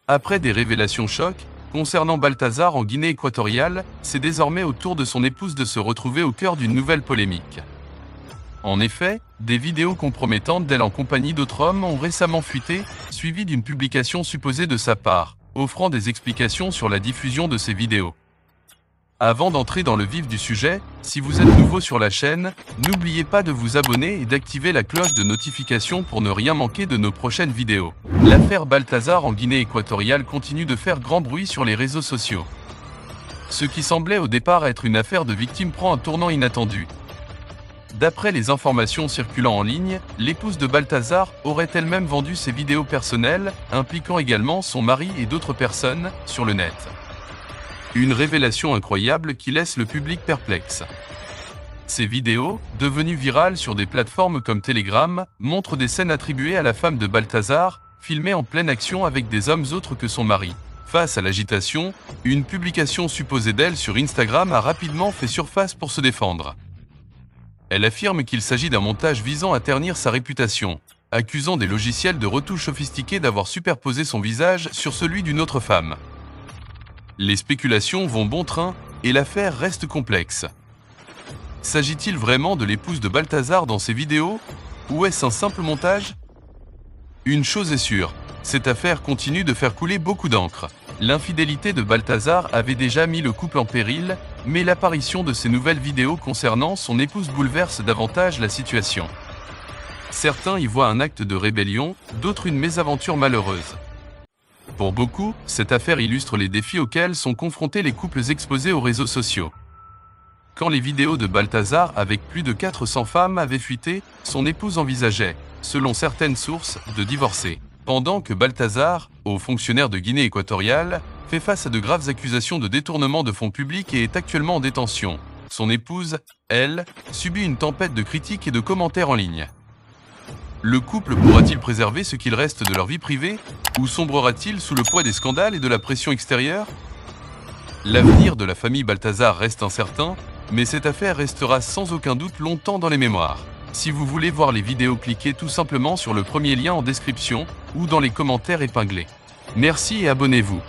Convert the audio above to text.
Après des révélations chocs concernant Balthazar en Guinée équatoriale, c'est désormais au tour de son épouse de se retrouver au cœur d'une nouvelle polémique. En effet, des vidéos compromettantes d'elle en compagnie d'autres hommes ont récemment fuité, suivies d'une publication supposée de sa part, offrant des explications sur la diffusion de ces vidéos. Avant d'entrer dans le vif du sujet, si vous êtes nouveau sur la chaîne, n'oubliez pas de vous abonner et d'activer la cloche de notification pour ne rien manquer de nos prochaines vidéos. L'affaire Balthazar en Guinée équatoriale continue de faire grand bruit sur les réseaux sociaux. Ce qui semblait au départ être une affaire de victime prend un tournant inattendu. D'après les informations circulant en ligne, l'épouse de Balthazar aurait elle-même vendu ses vidéos personnelles, impliquant également son mari et d'autres personnes, sur le net. Une révélation incroyable qui laisse le public perplexe. Ces vidéos, devenues virales sur des plateformes comme Telegram, montrent des scènes attribuées à la femme de Balthazar, filmées en pleine action avec des hommes autres que son mari. Face à l'agitation, une publication supposée d'elle sur Instagram a rapidement fait surface pour se défendre. Elle affirme qu'il s'agit d'un montage visant à ternir sa réputation, accusant des logiciels de retouche sophistiqués d'avoir superposé son visage sur celui d'une autre femme. Les spéculations vont bon train et l'affaire reste complexe. S'agit-il vraiment de l'épouse de Balthazar dans ces vidéos, ou est-ce un simple montage? Une chose est sûre, cette affaire continue de faire couler beaucoup d'encre. L'infidélité de Balthazar avait déjà mis le couple en péril, mais l'apparition de ces nouvelles vidéos concernant son épouse bouleverse davantage la situation. Certains y voient un acte de rébellion, d'autres une mésaventure malheureuse. Pour beaucoup, cette affaire illustre les défis auxquels sont confrontés les couples exposés aux réseaux sociaux. Quand les vidéos de Balthazar avec plus de 400 femmes avaient fuité, son épouse envisageait, selon certaines sources, de divorcer. Pendant que Balthazar, haut fonctionnaire de Guinée équatoriale, fait face à de graves accusations de détournement de fonds publics et est actuellement en détention. Son épouse, elle, subit une tempête de critiques et de commentaires en ligne. Le couple pourra-t-il préserver ce qu'il reste de leur vie privée, ou sombrera-t-il sous le poids des scandales et de la pression extérieure? L'avenir de la famille Balthazar reste incertain, mais cette affaire restera sans aucun doute longtemps dans les mémoires. Si vous voulez voir les vidéos, cliquez tout simplement sur le premier lien en description ou dans les commentaires épinglés. Merci et abonnez-vous.